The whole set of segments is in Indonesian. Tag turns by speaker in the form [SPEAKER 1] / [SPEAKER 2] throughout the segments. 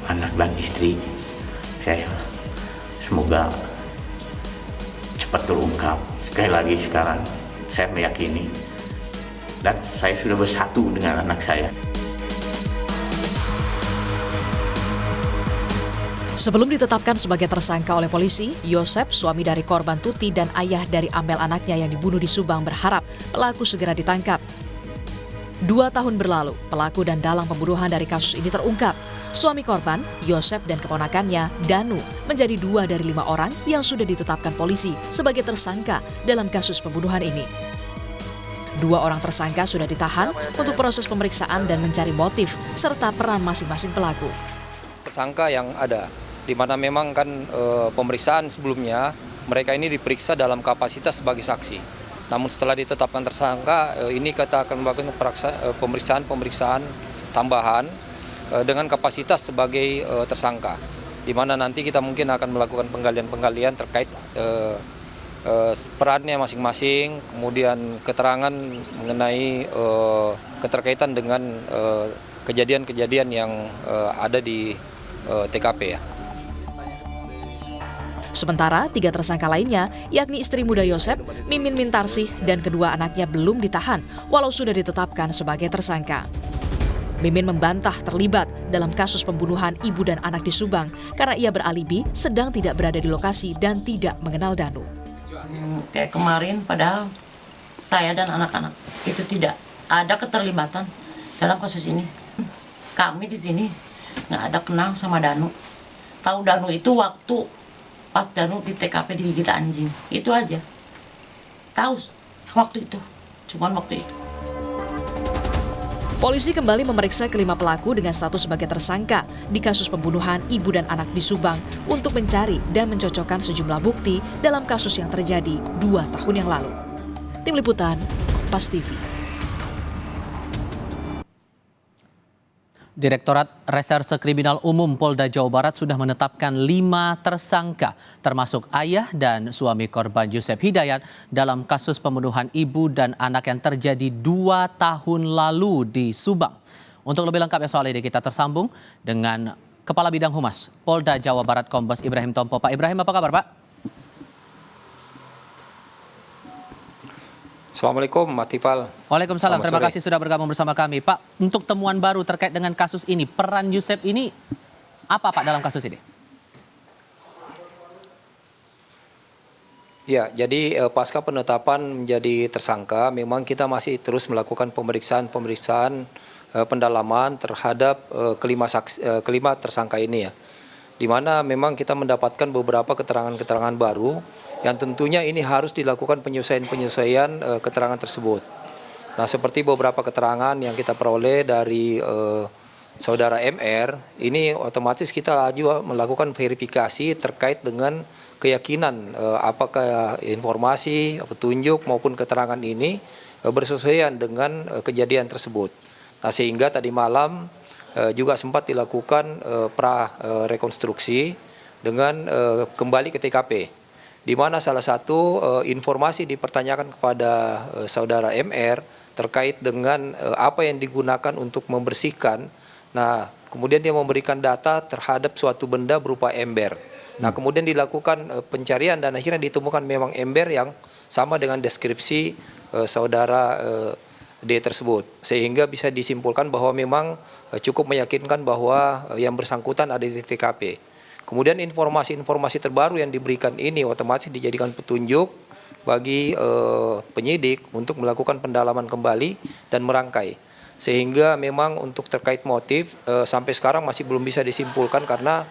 [SPEAKER 1] anak dan istri saya. Semoga cepat terungkap. Sekali lagi sekarang saya meyakini dan saya sudah bersatu dengan anak saya.
[SPEAKER 2] Sebelum ditetapkan sebagai tersangka oleh polisi, Yosep, suami dari korban Tuti dan ayah dari Amel anaknya yang dibunuh di Subang berharap pelaku segera ditangkap. 2 tahun berlalu, pelaku dan dalang pembunuhan dari kasus ini terungkap. Suami korban, Yosep dan keponakannya, Danu, menjadi 2 dari 5 orang yang sudah ditetapkan polisi sebagai tersangka dalam kasus pembunuhan ini. 2 orang tersangka sudah ditahan untuk proses pemeriksaan dan mencari motif serta peran masing-masing pelaku.
[SPEAKER 3] Tersangka yang ada, di mana memang kan pemeriksaan sebelumnya mereka ini diperiksa dalam kapasitas sebagai saksi. Namun setelah ditetapkan tersangka, ini kita akan melakukan pemeriksaan tambahan dengan kapasitas sebagai tersangka. Di mana nanti kita mungkin akan melakukan penggalian terkait perannya masing-masing, kemudian keterangan mengenai keterkaitan dengan kejadian-kejadian yang ada di TKP ya.
[SPEAKER 2] Sementara 3 tersangka lainnya, yakni istri muda Yosep, Mimin Mintarsih, dan kedua anaknya belum ditahan, walau sudah ditetapkan sebagai tersangka. Mimin membantah terlibat dalam kasus pembunuhan ibu dan anak di Subang karena ia beralibi sedang tidak berada di lokasi dan tidak mengenal Danu.
[SPEAKER 4] Kayak kemarin, padahal saya dan anak-anak itu tidak ada keterlibatan dalam kasus ini. Kami di sini nggak ada kenal sama Danu. Tahu Danu itu waktu pas Danu di TKP digigit anjing, itu aja. Tahu waktu itu, cuman waktu itu.
[SPEAKER 2] Polisi kembali memeriksa kelima pelaku dengan status sebagai tersangka di kasus pembunuhan ibu dan anak di Subang untuk mencari dan mencocokkan sejumlah bukti dalam kasus yang terjadi 2 tahun yang lalu. Tim Liputan, Kompas TV.
[SPEAKER 5] Direktorat Reserse Kriminal Umum Polda Jawa Barat sudah menetapkan 5 tersangka, termasuk ayah dan suami korban Yosep Hidayat dalam kasus pembunuhan ibu dan anak yang terjadi 2 tahun lalu di Subang. Untuk lebih lengkapnya soal ini kita tersambung dengan Kepala Bidang Humas Polda Jawa Barat Kombes Ibrahim Tompo. Pak Ibrahim, apa kabar Pak?
[SPEAKER 3] Assalamualaikum, Mas Tifal.
[SPEAKER 5] Waalaikumsalam, terima kasih sudah bergabung bersama kami. Pak, untuk temuan baru terkait dengan kasus ini, peran Yosep ini apa Pak dalam kasus ini?
[SPEAKER 3] Ya, jadi pasca penetapan menjadi tersangka, memang kita masih terus melakukan pemeriksaan pendalaman terhadap kelima tersangka ini ya. Di mana memang kita mendapatkan beberapa keterangan-keterangan baru yang tentunya ini harus dilakukan penyesuaian keterangan tersebut. Nah, seperti beberapa keterangan yang kita peroleh dari saudara MR, ini otomatis kita juga melakukan verifikasi terkait dengan keyakinan apakah informasi, petunjuk maupun keterangan ini bersesuaian dengan kejadian tersebut. Nah, sehingga tadi malam juga sempat dilakukan pra-rekonstruksi dengan kembali ke TKP. Di mana salah satu informasi dipertanyakan kepada saudara MR terkait dengan apa yang digunakan untuk membersihkan. Nah, kemudian dia memberikan data terhadap suatu benda berupa ember. Nah, kemudian dilakukan pencarian dan akhirnya ditemukan memang ember yang sama dengan deskripsi saudara D tersebut. Sehingga bisa disimpulkan bahwa memang cukup meyakinkan bahwa yang bersangkutan ada di TKP. Kemudian informasi-informasi terbaru yang diberikan ini otomatis dijadikan petunjuk bagi penyidik untuk melakukan pendalaman kembali dan merangkai. Sehingga memang untuk terkait motif sampai sekarang masih belum bisa disimpulkan karena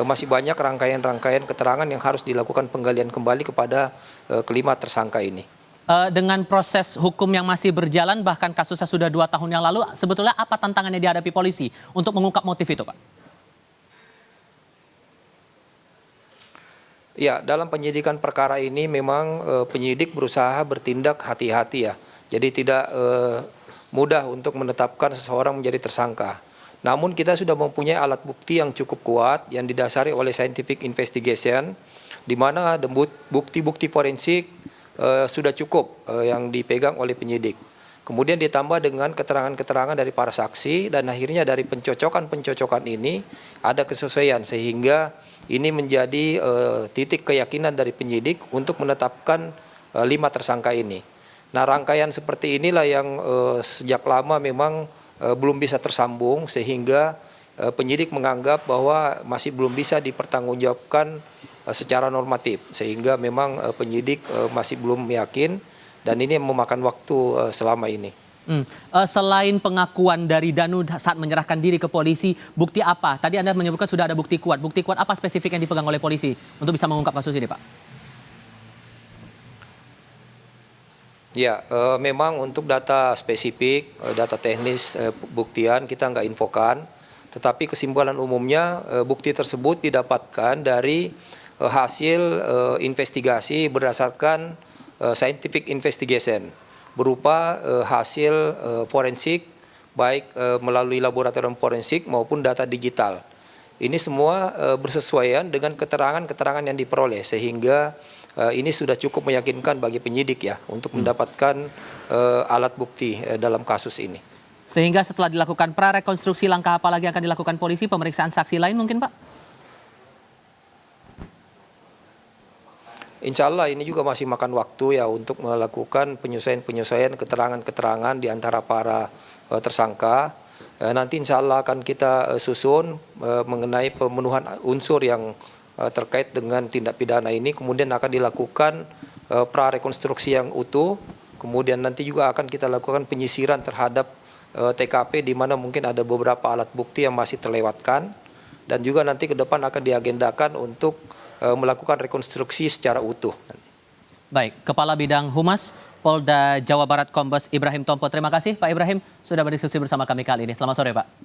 [SPEAKER 3] masih banyak rangkaian-rangkaian keterangan yang harus dilakukan penggalian kembali kepada kelima tersangka ini.
[SPEAKER 5] Dengan proses hukum yang masih berjalan bahkan kasusnya sudah 2 tahun yang lalu, sebetulnya apa tantangannya dihadapi polisi untuk mengungkap motif itu Pak?
[SPEAKER 3] Ya, dalam penyidikan perkara ini memang penyidik berusaha bertindak hati-hati ya. Jadi tidak mudah untuk menetapkan seseorang menjadi tersangka. Namun kita sudah mempunyai alat bukti yang cukup kuat yang didasari oleh scientific investigation, di mana bukti-bukti forensik sudah cukup yang dipegang oleh penyidik. Kemudian ditambah dengan keterangan-keterangan dari para saksi dan akhirnya dari pencocokan ini ada kesesuaian sehingga ini menjadi titik keyakinan dari penyidik untuk menetapkan 5 tersangka ini. Nah, rangkaian seperti inilah yang sejak lama memang belum bisa tersambung sehingga penyidik menganggap bahwa masih belum bisa dipertanggungjawabkan secara normatif sehingga memang penyidik masih belum yakin. Dan ini memakan waktu selama ini.
[SPEAKER 5] Selain pengakuan dari Danu saat menyerahkan diri ke polisi, bukti apa? Tadi Anda menyebutkan sudah ada bukti kuat. Bukti kuat apa spesifik yang dipegang oleh polisi untuk bisa mengungkap kasus ini, Pak?
[SPEAKER 3] Ya, memang untuk data spesifik, data teknis buktian kita nggak infokan. Tetapi kesimpulan umumnya bukti tersebut didapatkan dari hasil investigasi berdasarkan scientific investigation berupa hasil forensik baik melalui laboratorium forensik maupun data digital. Ini semua bersesuaian dengan keterangan-keterangan yang diperoleh sehingga ini sudah cukup meyakinkan bagi penyidik ya untuk mendapatkan alat bukti dalam kasus ini.
[SPEAKER 5] Sehingga setelah dilakukan prarekonstruksi, langkah apa lagi akan dilakukan polisi? Pemeriksaan saksi lain mungkin, Pak?
[SPEAKER 3] Insya Allah ini juga masih makan waktu ya untuk melakukan penyesuaian keterangan-keterangan di antara para tersangka. Nanti insya Allah akan kita susun mengenai pemenuhan unsur yang terkait dengan tindak pidana ini. Kemudian akan dilakukan prarekonstruksi yang utuh. Kemudian nanti juga akan kita lakukan penyisiran terhadap TKP di mana mungkin ada beberapa alat bukti yang masih terlewatkan. Dan juga nanti ke depan akan diagendakan untuk melakukan rekonstruksi secara utuh.
[SPEAKER 5] Baik, Kepala Bidang Humas Polda Jawa Barat Kombes Ibrahim Tompo. Terima kasih Pak Ibrahim sudah berdiskusi bersama kami kali ini. Selamat sore Pak.